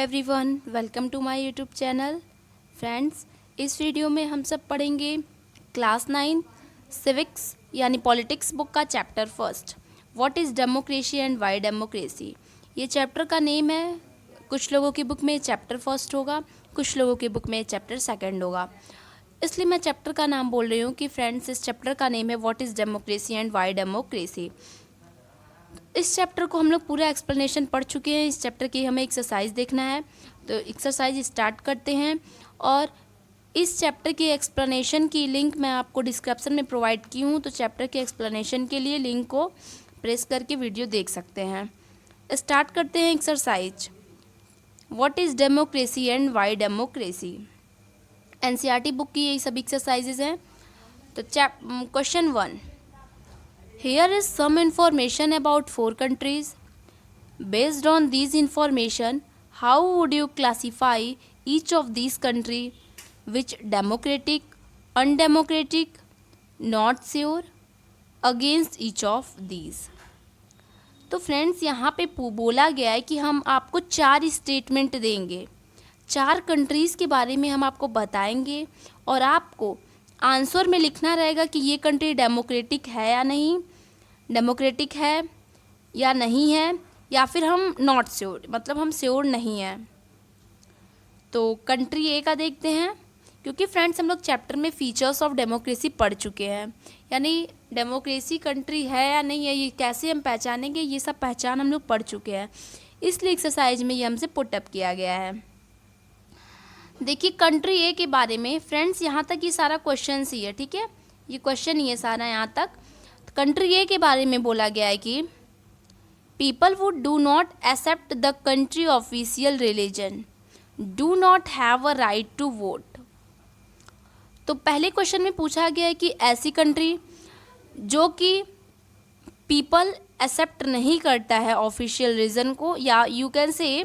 Everyone, welcome to my YouTube channel. Friends, इस video में हम सब पढ़ेंगे क्लास 9 सिविक्स यानी पॉलिटिक्स बुक का chapter first, what is democracy and why democracy. ये चैप्टर का नेम है। कुछ लोगों की बुक में चैप्टर फर्स्ट होगा, कुछ लोगों की बुक में चैप्टर सेकंड होगा, इसलिए मैं चैप्टर का नाम बोल रही हूँ कि फ्रेंड्स, इस चैप्टर का नेम है what is democracy and why democracy. इस चैप्टर को हम लोग पूरा एक्सप्लेनेशन पढ़ चुके हैं। इस चैप्टर की हमें एक्सरसाइज देखना है, तो एक्सरसाइज स्टार्ट करते हैं। और इस चैप्टर की एक्सप्लेनेशन की लिंक मैं आपको डिस्क्रिप्शन में प्रोवाइड की हूँ, तो चैप्टर के एक्सप्लेनेशन के लिए लिंक को प्रेस करके वीडियो देख सकते हैं। स्टार्ट करते हैं exercise. What is democracy and why democracy. NCERT book की यही सभी एक्सरसाइजेज हैं। तो question 1, here is some information about 4 countries. Based on these information, how would you classify each of these country? Which democratic, undemocratic, not sure, against each of these? तो friends, यहाँ पे बोला गया है कि हम आपको 4 स्टेटमेंट देंगे, 4 कंट्रीज़ के बारे में हम आपको बताएंगे और आपको आंसर में लिखना रहेगा कि ये कंट्री डेमोक्रेटिक है या नहीं, डेमोक्रेटिक है या नहीं है, या फिर हम नॉट श्योर, मतलब हम श्योर नहीं हैं। तो कंट्री ए का देखते हैं, क्योंकि फ्रेंड्स हम लोग चैप्टर में फीचर्स ऑफ डेमोक्रेसी पढ़ चुके हैं, यानी डेमोक्रेसी कंट्री है या नहीं है, ये कैसे हम पहचानेंगे, ये सब पहचान हम लोग पढ़ चुके हैं। इसलिए एक्सरसाइज में ये हमसे पुटअप किया गया है। देखिए कंट्री ए के बारे में फ्रेंड्स, यहाँ तक ये सारा क्वेश्चन ही है, ठीक है, ये क्वेश्चन ही है सारा यहाँ तक। कंट्री ए के बारे में बोला गया है कि people would do not accept the country official religion, do not have a right to vote. तो पहले क्वेश्चन में पूछा गया है कि ऐसी कंट्री जो कि पीपल एक्सेप्ट नहीं करता है ऑफिशियल रीजन को, या you can say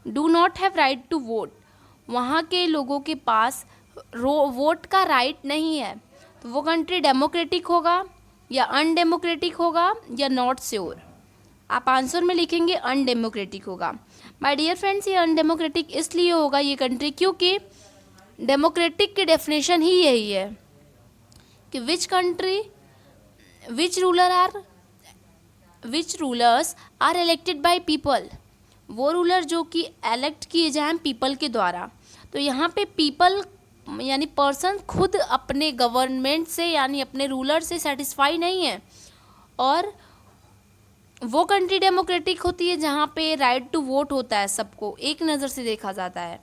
do not have right to vote, वहाँ के लोगों के पास वोट का राइट नहीं है, तो वो कंट्री डेमोक्रेटिक होगा या अनडेमोक्रेटिक होगा या नॉट श्योर। आप आंसर में लिखेंगे अनडेमोक्रेटिक होगा। माय डियर फ्रेंड्स, ये अनडेमोक्रेटिक इसलिए होगा ये कंट्री क्योंकि डेमोक्रेटिक की डेफिनेशन ही यही है कि which rulers are elected by people, वो रूलर जो कि एलेक्ट किए जाएं पीपल के द्वारा। तो यहाँ पे पीपल यानी पर्सन खुद अपने गवर्नमेंट से यानी अपने रूलर से सेटिस्फाई नहीं है, और वो कंट्री डेमोक्रेटिक होती है जहाँ पे राइट टू वोट होता है, सबको एक नज़र से देखा जाता है।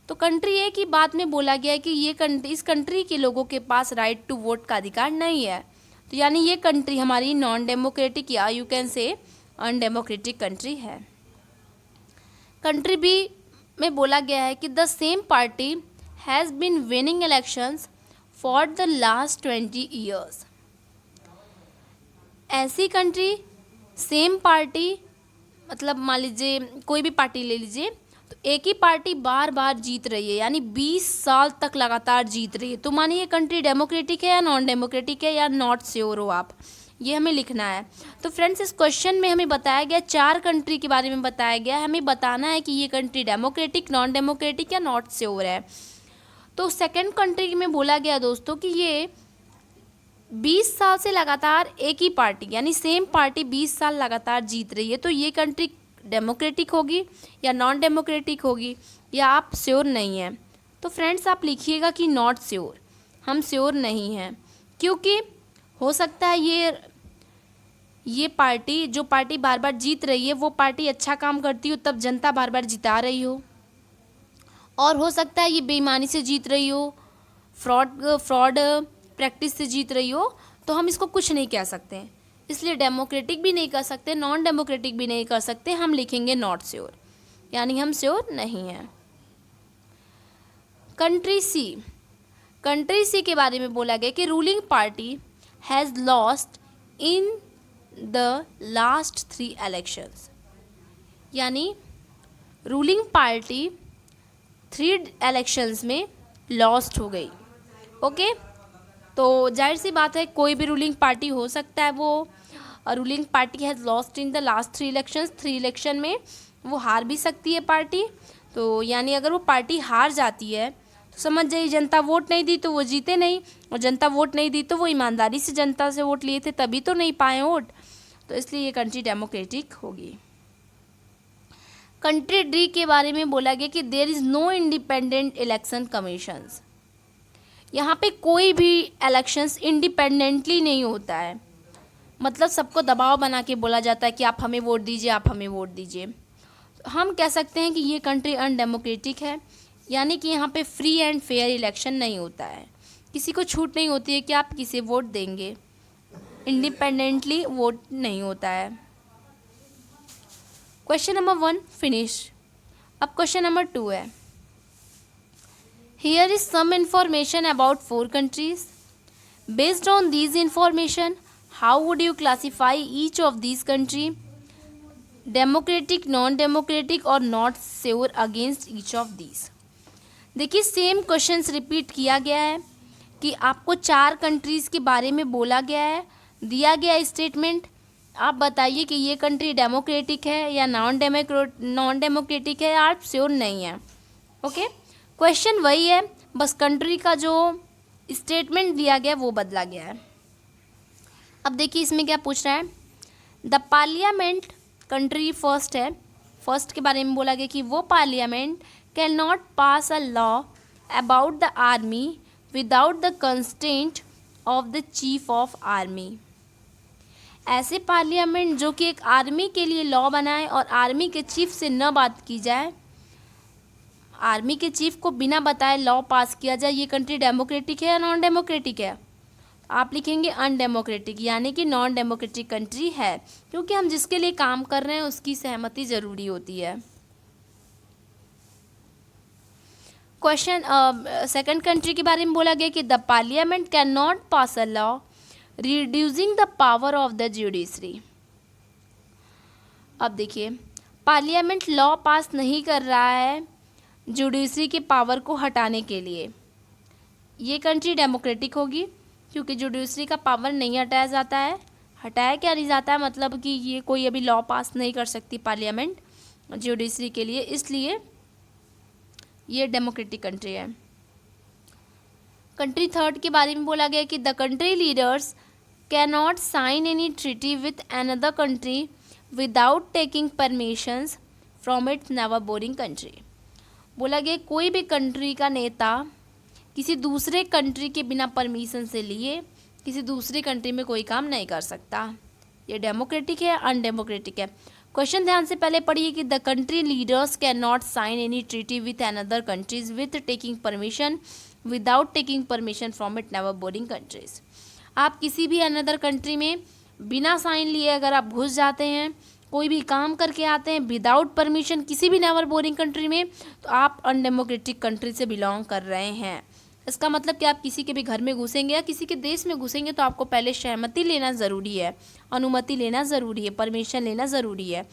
तो कंट्री ए की बात में बोला गया है कि ये कंट्री, इस कंट्री के लोगों के पास राइट टू वोट का अधिकार नहीं है, तो यानी ये कंट्री हमारी नॉन डेमोक्रेटिक या यू कैन से अनडेमोक्रेटिक कंट्री है। कंट्री बी में बोला गया है कि the same party has been winning elections for the last 20 years. ऐसी कंट्री सेम पार्टी, मतलब मान लीजिए कोई भी पार्टी ले लीजिए, तो एक ही पार्टी बार बार जीत रही है, यानी 20 साल तक लगातार जीत रही है, तो मानिए ये कंट्री डेमोक्रेटिक है या नॉन डेमोक्रेटिक है या नॉट श्योर हो आप, ये हमें लिखना है। तो फ्रेंड्स, इस क्वेश्चन में हमें बताया गया 4 कंट्री के बारे में बताया गया है, हमें बताना है कि ये कंट्री डेमोक्रेटिक, नॉन डेमोक्रेटिक या नॉट श्योर है। तो सेकंड कंट्री में बोला गया दोस्तों कि ये 20 साल से लगातार एक ही पार्टी यानी सेम पार्टी 20 साल लगातार जीत रही है, तो ये कंट्री डेमोक्रेटिक होगी या नॉन डेमोक्रेटिक होगी, या आप श्योर नहीं हैं। तो फ्रेंड्स आप लिखिएगा कि नॉट श्योर, हम श्योर नहीं हैं, क्योंकि हो सकता है ये पार्टी, जो पार्टी बार बार जीत रही है, वो पार्टी अच्छा काम करती हो तब जनता बार बार जिता रही हो, और हो सकता है ये बेईमानी से जीत रही हो, फ्रॉड प्रैक्टिस से जीत रही हो, तो हम इसको कुछ नहीं कह सकते, इसलिए डेमोक्रेटिक भी नहीं कर सकते, नॉन डेमोक्रेटिक भी नहीं कर सकते, हम लिखेंगे नॉट श्योर, यानी हम श्योर नहीं हैं। कंट्री सी के बारे में बोला गया कि ruling party has lost in the last 3 elections, यानी रूलिंग पार्टी 3 इलेक्शंस में लॉस्ट हो गई। ओके, तो जाहिर सी बात है कोई भी रूलिंग पार्टी हो सकता है, वो ruling party has lost in the last 3 elections, 3 election में वो हार भी सकती है पार्टी, तो यानी अगर वो पार्टी हार जाती है तो समझ जाइए जनता वोट नहीं दी तो वो जीते नहीं, और जनता वोट नहीं दी तो वो ईमानदारी से जनता से वोट लिए थे तभी तो नहीं पाए वोट, तो इसलिए ये कंट्री डेमोक्रेटिक होगी। कंट्री डी के बारे में बोला गया कि there is no independent election commissions. यहाँ पे कोई भी इलेक्शंस इंडिपेंडेंटली नहीं होता है, मतलब सबको दबाव बना के बोला जाता है कि आप हमें वोट दीजिए, आप हमें वोट दीजिए। हम कह सकते हैं कि ये कंट्री अनडेमोक्रेटिक है, यानी कि यहाँ पे फ्री एंड फेयर इलेक्शन नहीं होता है, किसी को छूट नहीं होती है कि आप किसे वोट देंगे, इंडिपेंडेंटली वोट नहीं होता है। Question number 1 finish. अब क्वेश्चन नंबर 2 है, here is some information about 4 countries. Based on these information how would you classify each of these country, democratic, non democratic और not sure against each of these. देखिए same questions repeat किया गया है कि आपको 4 countries के बारे में बोला गया है, दिया गया स्टेटमेंट, आप बताइए कि ये कंट्री डेमोक्रेटिक है या नॉन डेमोक्रेटिक है, आप श्योर नहीं है। ओके, क्वेश्चन वही है, बस कंट्री का जो स्टेटमेंट दिया गया वो बदला गया है। अब देखिए इसमें क्या पूछ रहा है, द पार्लियामेंट, कंट्री फर्स्ट है, फर्स्ट के बारे में बोला गया कि वो parliament can not pass a law about the army without the consent of the chief of army. ऐसे पार्लियामेंट जो कि एक आर्मी के लिए लॉ बनाए और आर्मी के चीफ से न बात की जाए, आर्मी के चीफ को बिना बताए लॉ पास किया जाए, ये कंट्री डेमोक्रेटिक है या नॉन डेमोक्रेटिक है? आप लिखेंगे अनडेमोक्रेटिक, यानी कि नॉन डेमोक्रेटिक कंट्री है, क्योंकि हम जिसके लिए काम कर रहे हैं उसकी सहमति ज़रूरी होती है। क्वेश्चन सेकंड कंट्री के बारे में बोला गया कि the parliament can not pass a law reducing the power of the judiciary. अब देखिए पार्लियामेंट लॉ पास नहीं कर रहा है जुडिशरी की पावर को हटाने के लिए, ये कंट्री डेमोक्रेटिक होगी क्योंकि जुडिशरी का पावर नहीं हटाया जाता है। हटाया क्या नहीं जाता है, मतलब कि ये कोई अभी लॉ पास नहीं कर सकती पार्लियामेंट जुडिशरी के लिए, इसलिए ये डेमोक्रेटिक कंट्री है। कंट्री थर्ड के बारे में बोला गया कि the country leaders can not sign any treaty with another country without taking permissions from its neighbouring country. बोला गया कोई भी कंट्री का नेता किसी दूसरे कंट्री के बिना परमिशन से लिए किसी दूसरी कंट्री में कोई काम नहीं कर सकता। ये डेमोक्रेटिक है अनडेमोक्रेटिक है? क्वेश्चन ध्यान से पहले पढ़िए कि the country leaders can not sign any treaty with another countries with taking permission without taking permission from it neighbouring countries. आप किसी भी अनदर कंट्री में बिना साइन लिए अगर आप घुस जाते हैं, कोई भी काम करके आते हैं विदाउट परमिशन किसी भी नेवर बोरिंग कंट्री में, तो आप अनडेमोक्रेटिक कंट्री से बिलोंग कर रहे हैं। इसका मतलब कि आप किसी के भी घर में घुसेंगे या किसी के देश में घुसेंगे तो आपको पहले सहमति लेना ज़रूरी है, अनुमति लेना ज़रूरी है, परमिशन लेना ज़रूरी है।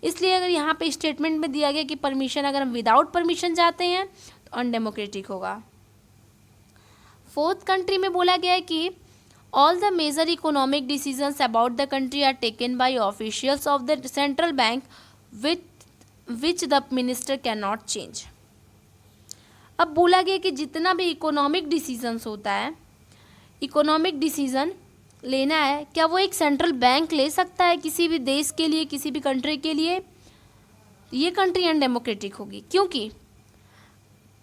इसलिए अगर यहाँ पे स्टेटमेंट में दिया गया कि परमिशन, अगर हम विदाउट परमिशन जाते हैं तो अनडेमोक्रेटिक होगा। फोर्थ कंट्री में बोला गया है कि all the major economic decisions about the country are taken by officials of the central bank which the minister can not change. अब बोला गया कि जितना भी इकोनॉमिक डिसीजंस होता है, इकोनॉमिक डिसीजन लेना है, क्या वो एक सेंट्रल बैंक ले सकता है किसी भी देश के लिए, किसी भी कंट्री के लिए? ये कंट्री अनडेमोक्रेटिक होगी, क्योंकि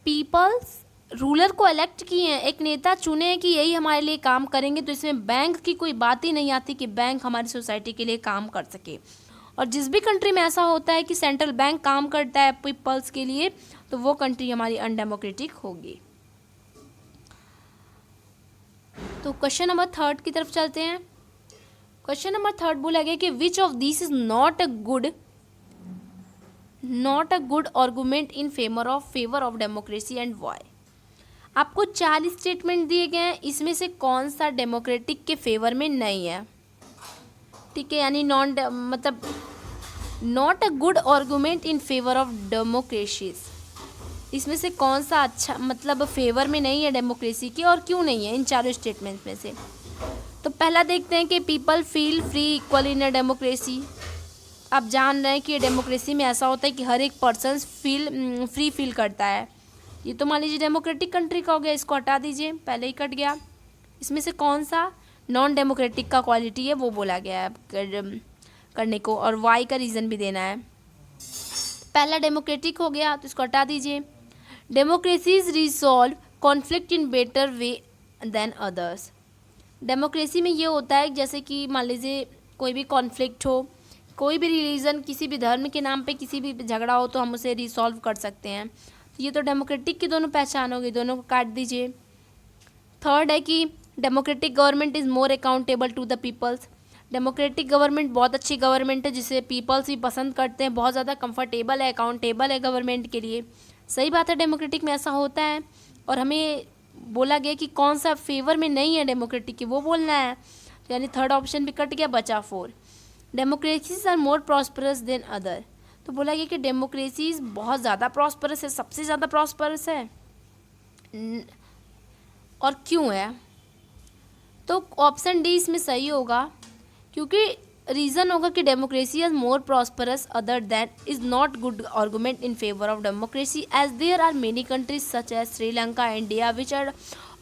पीपल्स रूलर को इलेक्ट किए हैं, एक नेता चुने हैं कि यही हमारे लिए काम करेंगे, तो इसमें बैंक की कोई बात ही नहीं आती कि बैंक हमारी सोसाइटी के लिए काम कर सके। और जिस भी कंट्री में ऐसा होता है कि सेंट्रल बैंक काम करता है पीपल्स के लिए, तो वो कंट्री हमारी अनडेमोक्रेटिक होगी। तो क्वेश्चन नंबर थर्ड की तरफ चलते हैं। क्वेश्चन नंबर थर्ड बोला गया कि which of this is not a good argument in favour of democracy and why. आपको 4 स्टेटमेंट दिए गए हैं, इसमें से कौन सा डेमोक्रेटिक के फेवर में नहीं है? ठीक है, यानी not a good argument in favour of democracy, इसमें से कौन सा अच्छा मतलब फेवर में नहीं है डेमोक्रेसी की, और क्यों नहीं है इन चारों स्टेटमेंट्स में से? तो पहला देखते हैं कि people feel free equal in a democracy. आप जान रहे हैं कि डेमोक्रेसी में ऐसा होता है कि हर एक पर्सन फ्री फील करता है। ये तो मान लीजिए डेमोक्रेटिक कंट्री का हो गया, इसको हटा दीजिए, पहले ही कट गया। इसमें से कौन सा नॉन डेमोक्रेटिक का क्वालिटी है वो बोला गया है करने को, और वाई का रीज़न भी देना है। पहला डेमोक्रेटिक हो गया तो इसको हटा दीजिए। Democracies resolve conflict in better way than others. Democracy में ये होता है जैसे कि मान लीजिए कोई भी कॉन्फ्लिक्ट हो, कोई भी रिलीजन किसी भी धर्म के नाम पे किसी भी झगड़ा हो तो हम उसे रिसॉल्व कर सकते हैं। तो ये तो डेमोक्रेटिक की दोनों पहचान हो गई, दोनों को काट दीजिए। थर्ड है कि democratic government is more accountable to the peoples. Democratic government बहुत अच्छी गवर्नमेंट है जिसे पीपल्स भी पसंद करते हैं, बहुत ज़्यादा कंफर्टेबल है, अकाउंटेबल है गवर्नमेंट के लिए। सही बात है, डेमोक्रेटिक में ऐसा होता है। और हमें बोला गया कि कौन सा फेवर में नहीं है डेमोक्रेटिक की, वो बोलना है। यानी थर्ड ऑप्शन भी कट गया, बचा 4। Democracies are more prosperous than other. तो बोला गया कि डेमोक्रेसीज बहुत ज़्यादा प्रॉस्परस है, सबसे ज़्यादा प्रॉस्परस है। और क्यों है? तो ऑप्शन डी इसमें सही होगा, क्योंकि रीज़न होगा कि democracy is more prosperous other than is not good argument in favour of democracy, as there are many countries such as Sri Lanka, India which are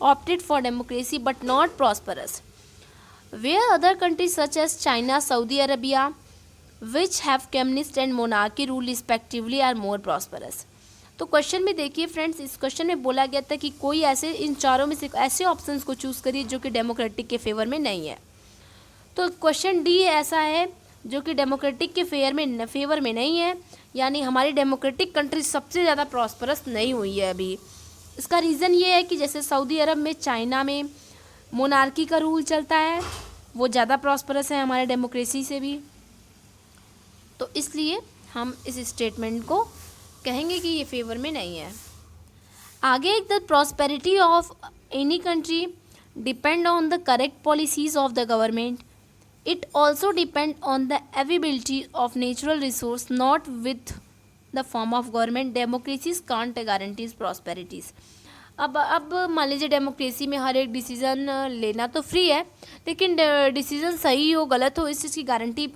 opted for democracy but not prosperous, where other countries such as China, Saudi Arabia, which have communist and monarchy rule respectively, are more prosperous। तो question में देखिए friends, इस question में बोला गया था कि कोई ऐसे इन चारों में से ऐसे ऑप्शंस को चूज़ करिए जो कि डेमोक्रेटिक के फेवर में नहीं है। तो क्वेश्चन डी ऐसा है जो कि डेमोक्रेटिक के फेवर में नहीं है, यानी हमारी डेमोक्रेटिक कंट्री सबसे ज़्यादा प्रॉस्परस नहीं हुई है अभी। इसका रीज़न ये है कि जैसे सऊदी अरब में, चाइना में मोनार्की का रूल चलता है, वो ज़्यादा प्रॉस्परस है हमारे डेमोक्रेसी से भी। तो इसलिए हम इस स्टेटमेंट को कहेंगे कि ये फेवर में नहीं है। आगे, the prosperity of any country depend on the correct policies of the government. It also depend on the availability of natural resource not with the form of government. Democracies can't guarantees prosperities. अब मान लीजिए democracy में हर एक decision लेना तो free है, लेकिन decision सही हो गलत हो इस चीज़ की गारंटी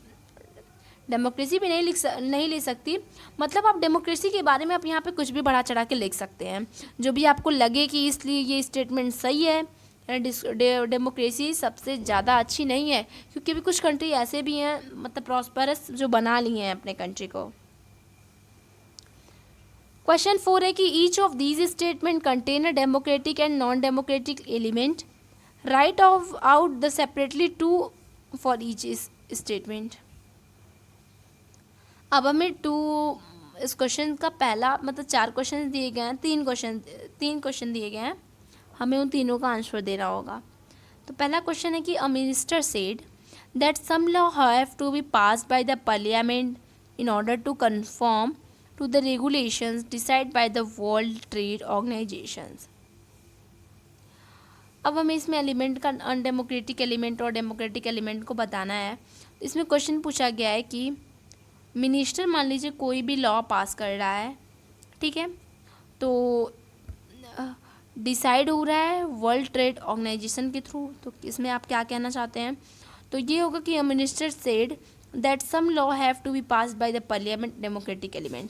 डेमोक्रेसी भी नहीं ले सकती। मतलब आप डेमोक्रेसी के बारे में आप यहाँ पे कुछ भी बढ़ा चढ़ा के लिख सकते हैं, जो भी आपको लगे कि इसलिए ये स्टेटमेंट सही है। डेमोक्रेसी सबसे ज़्यादा अच्छी नहीं है, क्योंकि भी कुछ कंट्री ऐसे भी हैं मतलब प्रॉस्परस जो बना ली हैं अपने कंट्री को। क्वेश्चन 4 है कि each of these statement contain a democratic and non democratic element. Write off out the separately two for each statement. अब हमें इस क्वेश्चन का पहला मतलब 4 क्वेश्चन दिए गए हैं, 3 क्वेश्चन दिए गए हैं, हमें उन तीनों का आंसर देना होगा। तो पहला क्वेश्चन है कि a minister said that some law have to be passed by the parliament in order to confirm to the regulations decided by the World Trade Organizations। अब हमें इसमें एलिमेंट का अनडेमोक्रेटिक एलिमेंट और डेमोक्रेटिक एलिमेंट को बताना है। इसमें question पूछा गया है कि मिनिस्टर मान लीजिए कोई भी लॉ पास कर रहा है, ठीक है, तो डिसाइड हो रहा है वर्ल्ड ट्रेड ऑर्गेनाइजेशन के थ्रू। तो इसमें आप क्या कहना चाहते हैं? तो ये होगा कि a minister said that some law have to be passed by the parliament democratic element.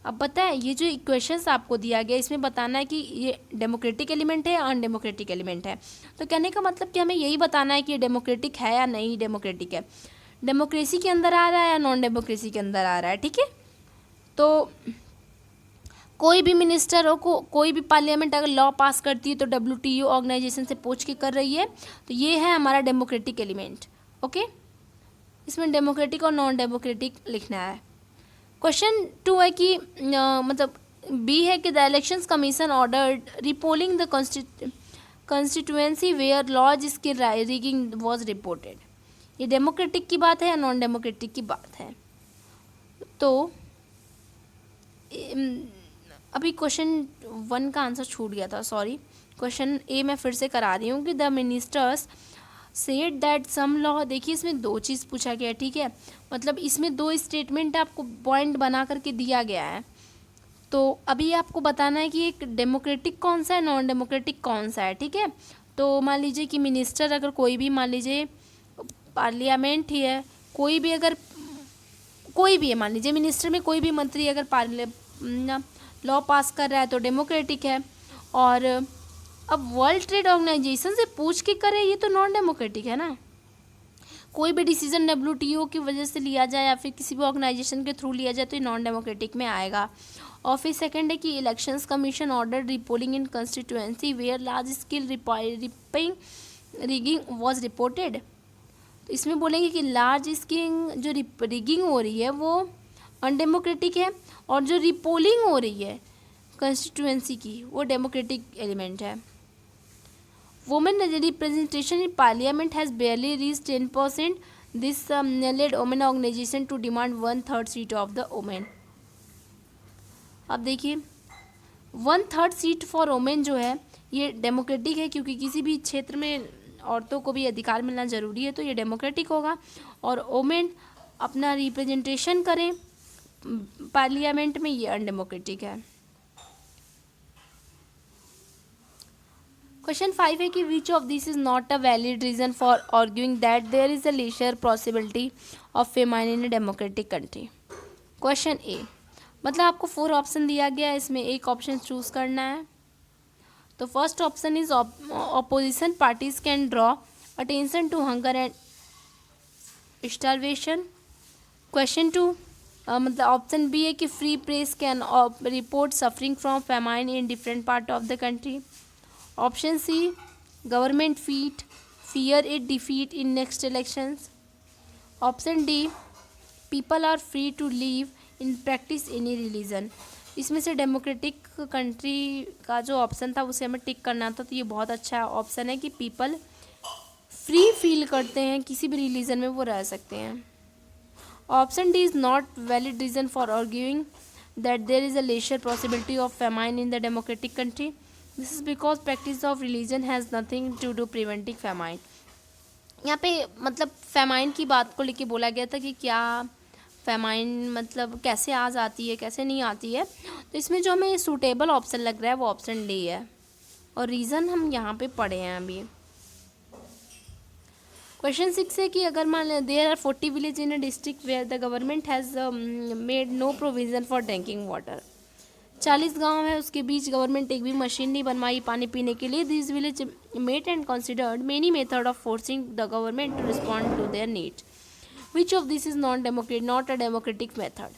अब पता है ये जो इक्वेशंस आपको दिया गया इसमें बताना है कि ये डेमोक्रेटिक एलिमेंट है या अनडेमोक्रेटिक एलिमेंट है। तो कहने का मतलब कि हमें यही बताना है कि ये डेमोक्रेटिक है या नहीं डेमोक्रेटिक है, डेमोक्रेसी के अंदर आ रहा है या नॉन डेमोक्रेसी के अंदर आ रहा है, ठीक है। तो कोई भी मिनिस्टर हो कोई भी पार्लियामेंट अगर लॉ पास करती है तो WTO ऑर्गेनाइजेशन से पूछ के कर रही है, तो ये है हमारा डेमोक्रेटिक एलिमेंट। ओके, इसमें डेमोक्रेटिक और नॉन डेमोक्रेटिक लिखना है। क्वेश्चन 2 है कि मतलब बी है कि the elections commission ordered repolling the constituency where large scale rigging was reported. ये डेमोक्रेटिक की बात है या नॉन डेमोक्रेटिक की बात है? तो अभी क्वेश्चन 1 का आंसर छूट गया था, सॉरी। क्वेश्चन ए मैं फिर से करा रही हूँ कि the ministers said that some law. देखिए इसमें 2 चीज़ पूछा गया है, ठीक है, मतलब इसमें 2 स्टेटमेंट आपको पॉइंट बना करके दिया गया है। तो अभी आपको बताना है कि एक डेमोक्रेटिक कौन सा है, नॉन डेमोक्रेटिक कौन सा है, ठीक है। तो मान लीजिए कि मिनिस्टर अगर कोई भी मान लीजिए पार्लियामेंट ही है, कोई भी अगर कोई भी है, मान लीजिए मिनिस्टर में कोई भी मंत्री अगर लॉ पास कर रहा है तो डेमोक्रेटिक है। और अब वर्ल्ड ट्रेड ऑर्गेनाइजेशन से पूछ के करे ये तो नॉन डेमोक्रेटिक है ना। कोई भी डिसीजन डब्ल्यूटीओ की वजह से लिया जाए या फिर किसी भी ऑर्गेनाइजेशन के थ्रू लिया जाए तो ये नॉन डेमोक्रेटिक में आएगा। और फिर सेकंड है कि elections commission order repolling in constituency where large scale rigging was reported. तो इसमें बोलेंगे कि लार्ज स्केल जो रिगिंग हो रही है वो अनडेमोक्रेटिक है, और जो रिपोलिंग हो रही है कंस्टिट्यूएंसी की वो डेमोक्रेटिक एलिमेंट है। Women representation in parliament has barely reach 10%. This led women organization to demand 1/3 seat of the women. अब देखिए 1/3 सीट फॉर वुमेन जो है ये डेमोक्रेटिक है, क्योंकि किसी भी क्षेत्र में औरतों को भी अधिकार मिलना ज़रूरी है, तो ये डेमोक्रेटिक होगा। और वुमेन अपना रिप्रेजेंटेशन करें पार्लियामेंट में, ये अनडेमोक्रेटिक है। क्वेश्चन 5 है कि which of this is not a valid reason for arguing that there is a lesser possibility of famine in a democratic country. Question A, मतलब आपको 4 ऑप्शन दिया गया है, इसमें एक ऑप्शन चूज करना है। तो first option is opposition parties can draw attention to hunger and starvation. Question 2 मतलब ऑप्शन बी है कि free press can report suffering from famine in different part of the country. Option C, government fear it defeat in next elections. Option D, people are free to live in practice any religion. इसमें से democratic country का जो option था उसे हमें टिक करना था, तो ये बहुत अच्छा ऑप्शन है कि पीपल फ्री फील करते हैं, किसी भी रिलीजन में वो रह सकते हैं। Option D is not valid reason for arguing that there is a lesser possibility of famine in the democratic country. This is because practice of religion has nothing to do preventing famine. यहाँ पे मतलब famine की बात को लेके बोला गया था कि क्या फेमाइन मतलब कैसे आ जाती है, कैसे नहीं आती है। तो इसमें जो हमें सूटेबल ऑप्शन लग रहा है वो ऑप्शन डी है, और रीज़न हम यहाँ पे पढ़े हैं अभी। क्वेश्चन 6 है कि अगर मान there are 40 village in a district where the government has made no provision for drinking water. 40 गांव है, उसके बीच गवर्नमेंट एक भी मशीन नहीं बनवाई पानी पीने के लिए। This village made and considered many method of forcing the government to respond to their need. Which of this is not a democratic method.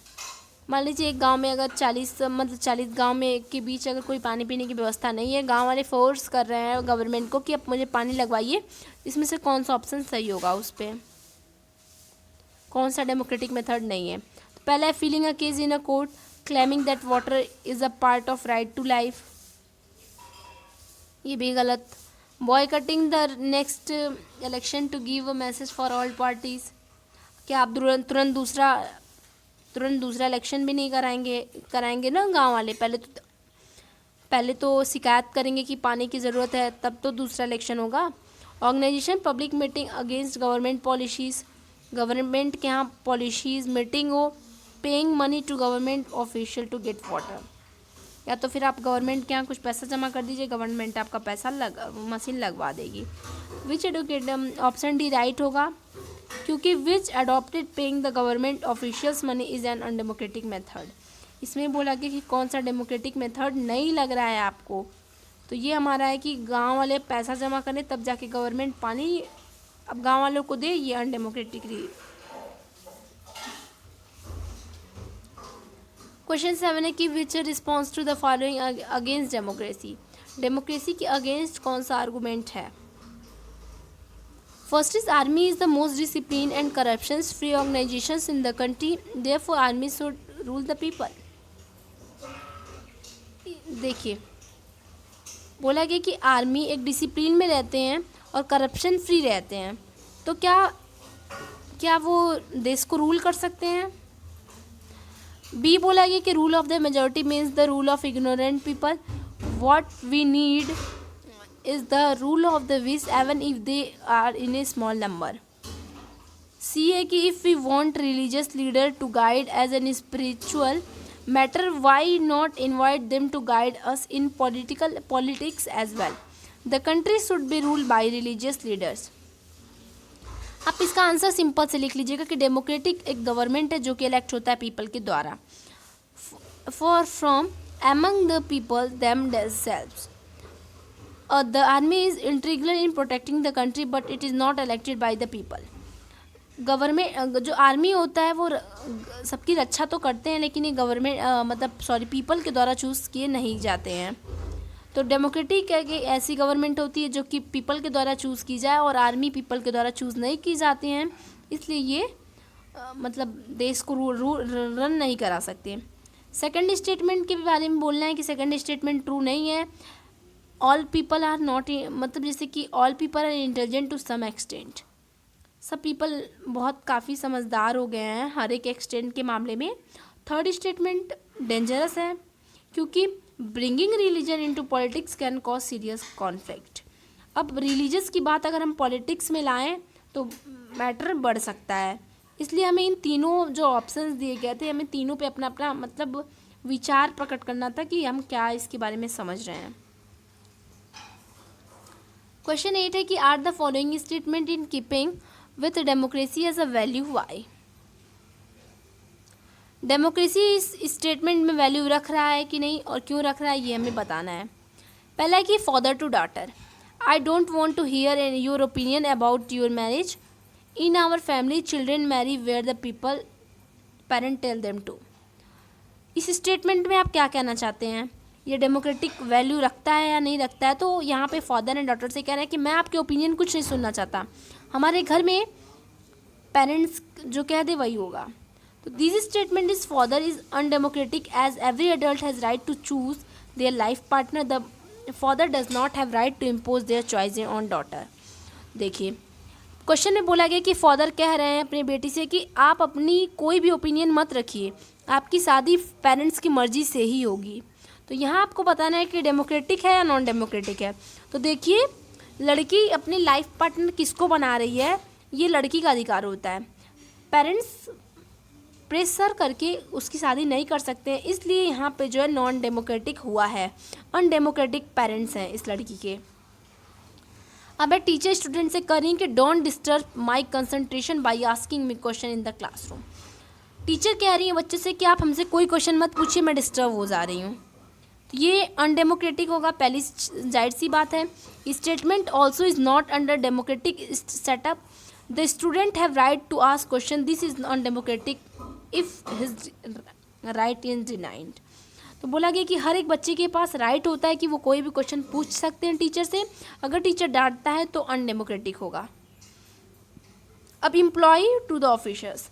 मान लीजिए एक गांव में अगर 40 गांव में के बीच अगर कोई पानी पीने की व्यवस्था नहीं है, गांव वाले फोर्स कर रहे हैं गवर्नमेंट को कि अब मुझे पानी लगवाइए, इसमें से कौन सा ऑप्शन सही होगा, उस पर कौन सा डेमोक्रेटिक मेथड नहीं है। तो पहला है feeling a case in a court claiming that water is a part of right to life, ये भी गलत। boycotting the next election to give a message for all parties, क्या आप तुरंत दूसरा इलेक्शन भी नहीं कराएंगे ना गांव वाले। पहले तो शिकायत करेंगे कि पानी की ज़रूरत है, तब तो दूसरा इलेक्शन होगा। Organization public meeting against government policies, government के यहाँ पॉलिसीज़ मीटिंग हो। Paying money to government official to get water, या तो फिर आप गवर्नमेंट के यहाँ कुछ पैसा जमा कर दीजिए, गवर्नमेंट आपका पैसा मशीन लगवा देगी। Which educate option D right होगा, क्योंकि which adopted paying the government officials money is an undemocratic method. इसमें बोला गया कि कौन सा डेमोक्रेटिक मेथड नहीं लग रहा है आपको, तो ये हमारा है कि गाँव वाले पैसा जमा करें तब जाके गवर्नमेंट पानी अब गाँव वालों को दे, ये अनडेमोक्रेटिक। क्वेश्चन 7 है कि which response to the following against democracy. Democracy के अगेंस्ट कौन सा आर्गूमेंट है। First is army is the most discipline and corruption free organisations in the country, therefore army should rule the people. देखिए बोला गया कि आर्मी एक discipline में रहते हैं और करप्शन फ्री रहते हैं, तो क्या वो देश को रूल कर सकते हैं। बी बोला गया कि rule of the majority means the rule of ignorant people, what we need is the rule of the wish even if they are in a small number. C है कि if we want religious leader to guide us in spiritual matter, why not invite them to guide us in politics as well. The country should be ruled by religious leaders. आप इसका answer simple से लिख लीजिएगा कि democratic एक government है जो कि इलेक्ट होता है पीपल के द्वारा, for from among the people them themselves. The army is integral in protecting the country but it is not elected by the people. Government जो आर्मी होता है वो सबकी रक्षा तो करते हैं, लेकिन ये गवर्नमेंट पीपल के द्वारा चूज़ किए नहीं जाते हैं। तो डेमोक्रेटिक है कि ऐसी गवर्नमेंट होती है जो कि पीपल के द्वारा चूज़ की जाए, और आर्मी पीपल के द्वारा चूज़ नहीं की जाती हैं, इसलिए ये देश को रन नहीं करा सकते। सेकंड स्टेटमेंट के बारे में बोलना है कि सेकंड स्टेटमेंट ट्रू नहीं है। ऑल पीपल आर नॉट, जैसे कि all people are intelligent to some extent, सब पीपल बहुत काफ़ी समझदार हो गए हैं हर एक एक्सटेंट के मामले में। थर्ड स्टेटमेंट डेंजरस है क्योंकि bringing religion into politics can cause serious conflict. अब रिलीजियस की बात अगर हम पॉलिटिक्स में लाएं तो मैटर बढ़ सकता है, इसलिए हमें इन तीनों जो ऑप्शंस दिए गए थे, हमें तीनों पे अपना अपना विचार प्रकट करना था कि हम क्या इसके बारे में समझ रहे हैं। क्वेश्चन 8 है कि are the following statement in keeping with democracy as a value, why? Democracy इस स्टेटमेंट में वैल्यू रख रहा है कि नहीं और क्यों रख रहा है, ये हमें बताना है। पहला है कि father to daughter, I don't want to hear your opinion about your marriage, in our family children marry where the people parent tell them to. इस स्टेटमेंट में आप क्या कहना चाहते हैं, ये डेमोक्रेटिक वैल्यू रखता है या नहीं रखता है? तो यहाँ पे फादर एंड डॉटर से कह रहे हैं कि मैं आपके ओपिनियन कुछ नहीं सुनना चाहता, हमारे घर में पेरेंट्स जो कह दे वही होगा। तो this statement is father is undemocratic as every adult has right to choose their life partner, the father does not have right to impose their choice on daughter. देखिए क्वेश्चन में बोला गया कि फादर कह रहे हैं अपनी बेटी से कि आप अपनी कोई भी ओपिनियन मत रखिए, आपकी शादी पेरेंट्स की मर्जी से ही होगी। तो यहाँ आपको बताना है कि डेमोक्रेटिक है या नॉन डेमोक्रेटिक है। तो देखिए लड़की अपनी लाइफ पार्टनर किसको बना रही है, ये लड़की का अधिकार होता है, पेरेंट्स प्रेशर करके उसकी शादी नहीं कर सकते हैं, इसलिए यहाँ पे जो है नॉन डेमोक्रेटिक हुआ है, अनडेमोक्रेटिक पेरेंट्स हैं इस लड़की के। अब टीचर स्टूडेंट से कह रही कि don't disturb my concentration by asking me question in the classroom. Teacher कह रही है बच्चे से कि आप हमसे कोई क्वेश्चन मत पूछिए, मैं डिस्टर्ब हो जा रही हूँ। ये अनडेमोक्रेटिक होगा, पहली जाहिर सी बात है। Statement also is not under democratic setup, the student have right to ask question, this is undemocratic if his right is denied. तो बोला गया कि हर एक बच्चे के पास राइट होता है कि वो कोई भी क्वेश्चन पूछ सकते हैं टीचर से, अगर टीचर डांटता है तो अनडेमोक्रेटिक होगा। अब एम्प्लॉय टू द ऑफिसर्स,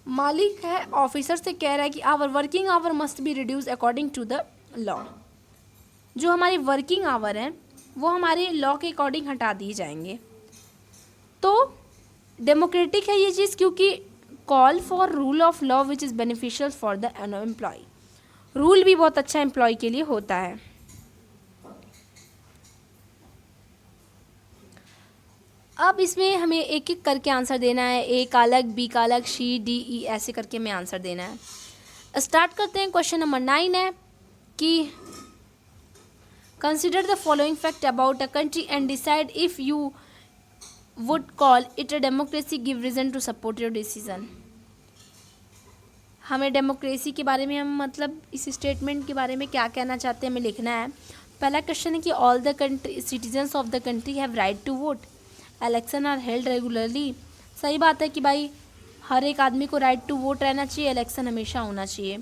मालिक है ऑफिसर से कह रहा है कि our working hour must be reduce according to the law. जो हमारे वर्किंग आवर हैं वो हमारे लॉ के अकॉर्डिंग हटा दिए जाएंगे। तो डेमोक्रेटिक है ये चीज़ क्योंकि call for rule of law which is beneficial for the employee, rule भी बहुत अच्छा एम्प्लॉय के लिए होता है। अब इसमें हमें एक एक करके आंसर देना है, ए का अलग, बी का अलग, सी डी ई ऐसे करके हमें आंसर देना है। स्टार्ट करते हैं। क्वेश्चन नंबर 9 है कि consider the following fact about a country and decide if you would call it a democracy, give reason to support your decision. हमें डेमोक्रेसी के बारे में हम इस स्टेटमेंट के बारे में क्या कहना चाहते हैं हमें लिखना है। पहला क्वेश्चन है कि all the country citizens of the country have right to vote, election are held regularly. सही बात है कि भाई हर एक आदमी को राइट टू वोट रहना चाहिए, इलेक्शन हमेशा होना चाहिए।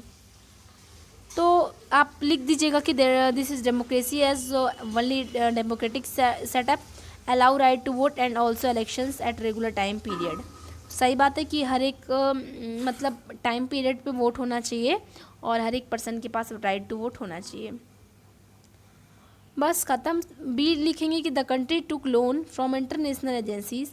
तो आप लिख दीजिएगा कि this is democracy as only democratic setup, allow right to vote and also elections at regular time period. सही बात है कि हर एक टाइम पीरियड पे वोट होना चाहिए और हर एक पर्सन के पास राइट टू वोट होना चाहिए। बस ख़त्म। बी लिखेंगे कि the country took loan from international agencies.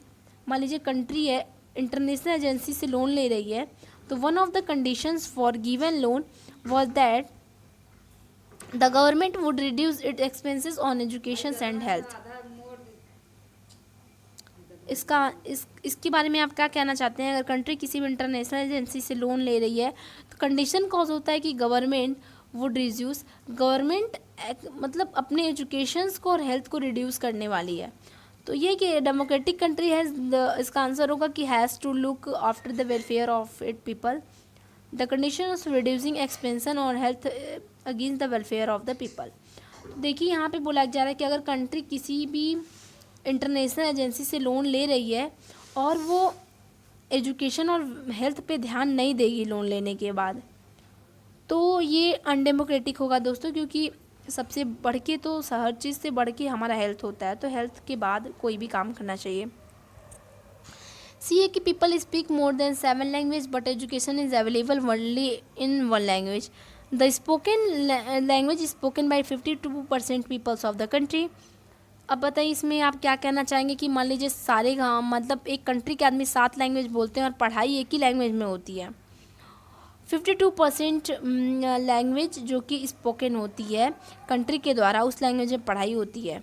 मान लीजिए कंट्री है इंटरनेशनल एजेंसी से लोन ले रही है, तो one of the conditions for given loan was that the government would reduce its expenses on education and health। इसके बारे में आप क्या कहना चाहते हैं? अगर कंट्री किसी भी इंटरनेशनल एजेंसी से लोन ले रही है तो कंडीशन कॉज होता है कि गवर्नमेंट वुड रिड्यूस, गवर्नमेंट अपने एजुकेशंस को और हेल्थ को रिड्यूस करने वाली है। तो ये कि डेमोक्रेटिक कंट्री हैज़, इसका आंसर होगा कि has to look after the welfare of it people, the condition of reducing expansion और health against the welfare of the people. देखिए यहाँ पे बोला जा रहा है कि अगर कंट्री किसी भी इंटरनेशनल एजेंसी से लोन ले रही है और वो एजुकेशन और हेल्थ पे ध्यान नहीं देगी लोन लेने के बाद, तो ये अनडेमोक्रेटिक होगा दोस्तों, क्योंकि सबसे बढ़ के तो हर चीज़ से बढ़ के हमारा हेल्थ होता है, तो हेल्थ के बाद कोई भी काम करना चाहिए। सी है कि people speak more than 7 language but education is available only in 1 language. The spoken language spoken by 52% peoples of the country. अब बताइए इसमें आप क्या कहना चाहेंगे कि मान लीजिए सारे गाँव, मतलब एक कंट्री के आदमी 7 लैंग्वेज बोलते हैं और पढ़ाई एक ही लैंग्वेज में होती है। 52% लैंग्वेज जो कि स्पोकन होती है कंट्री के द्वारा, उस लैंग्वेज में पढ़ाई होती है।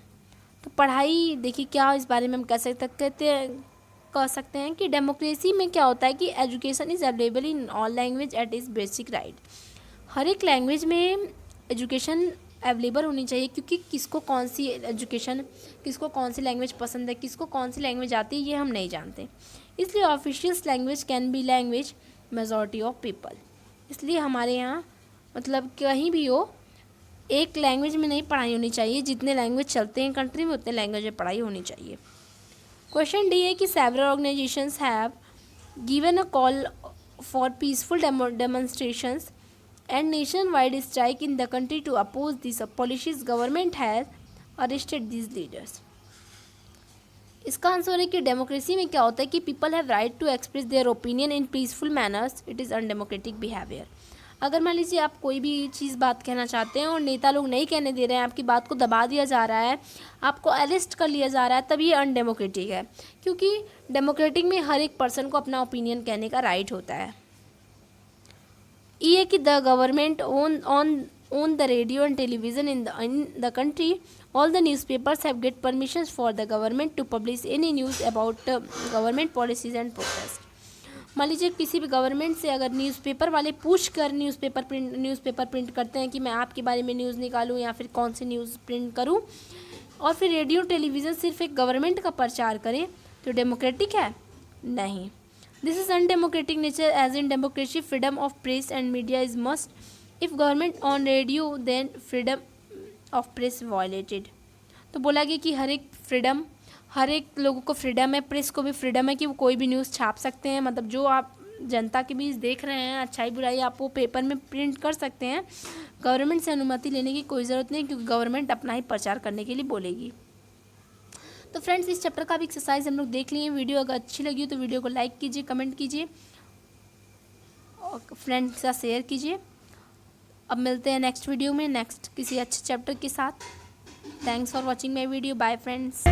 तो पढ़ाई देखिए क्या इस बारे में हम कह सकते हैं कि डेमोक्रेसी में क्या होता है कि education is available in all language at is basic right. हर एक लैंग्वेज में एजुकेशन अवेलेबल होनी चाहिए, क्योंकि किसको कौन सी एजुकेशन, किसको कौन सी लैंग्वेज पसंद है, किसको कौन सी लैंग्वेज आती है, ये हम नहीं जानते। इसलिए officials language can be language majority of people. इसलिए हमारे यहाँ मतलब कहीं भी हो एक लैंग्वेज में नहीं पढ़ाई होनी चाहिए, जितने लैंग्वेज चलते हैं कंट्री में उतने लैंग्वेज में पढ़ाई होनी चाहिए। क्वेश्चन डी है कि several organizations have given a call for peaceful demonstrations and nationwide strike in the country to oppose this policies, government has arrested this leaders. इसका आंसर है कि डेमोक्रेसी में क्या होता है कि people have right to express their opinion in peaceful manners, it is undemocratic behaviour. अगर मान लीजिए आप कोई भी चीज़ बात कहना चाहते हैं और नेता लोग नहीं कहने दे रहे हैं, आपकी बात को दबा दिया जा रहा है, आपको अरेस्ट कर लिया जा रहा है, तब ये अनडेमोक्रेटिक है, क्योंकि डेमोक्रेटिक में हर एक पर्सन को अपना ओपिनियन कहने का राइट होता है। ये कि the government own the radio and television in the country. All the newspapers have get permissions for the government to publish any news about government policies and protest. मान लीजिए किसी भी गवर्नमेंट से अगर न्यूज़पेपर वाले पूछ कर न्यूज़पेपर प्रिंट करते हैं कि मैं आपके बारे में न्यूज़ निकालूं या फिर कौन सी न्यूज़ प्रिंट करूं, और फिर रेडियो टेलीविज़न सिर्फ एक गवर्नमेंट का प्रचार करें, तो डेमोक्रेटिक है? नहीं, this is undemocratic nature. As in democracy freedom of press and media is must. If government on radio then freedom of press violated. तो बोला गया कि हर एक लोगों को फ्रीडम है, प्रेस को भी फ्रीडम है कि वो कोई भी न्यूज़ छाप सकते हैं, मतलब जो आप जनता के बीच देख रहे हैं अच्छाई बुराई आप वो पेपर में प्रिंट कर सकते हैं। गवर्नमेंट से अनुमति लेने की कोई ज़रूरत नहीं, क्योंकि गवर्नमेंट अपना ही प्रचार करने के लिए बोलेगी। तो फ्रेंड्स इस चैप्टर का भी एक्सरसाइज हम लोग देख लिए। वीडियो अगर अच्छी लगी हो तो वीडियो को लाइक कीजिए, कमेंट कीजिए और फ्रेंड्स के साथ शेयर कीजिए। अब मिलते हैं नेक्स्ट वीडियो में, नेक्स्ट किसी अच्छे चैप्टर के साथ। Thanks for watching my video. Bye friends.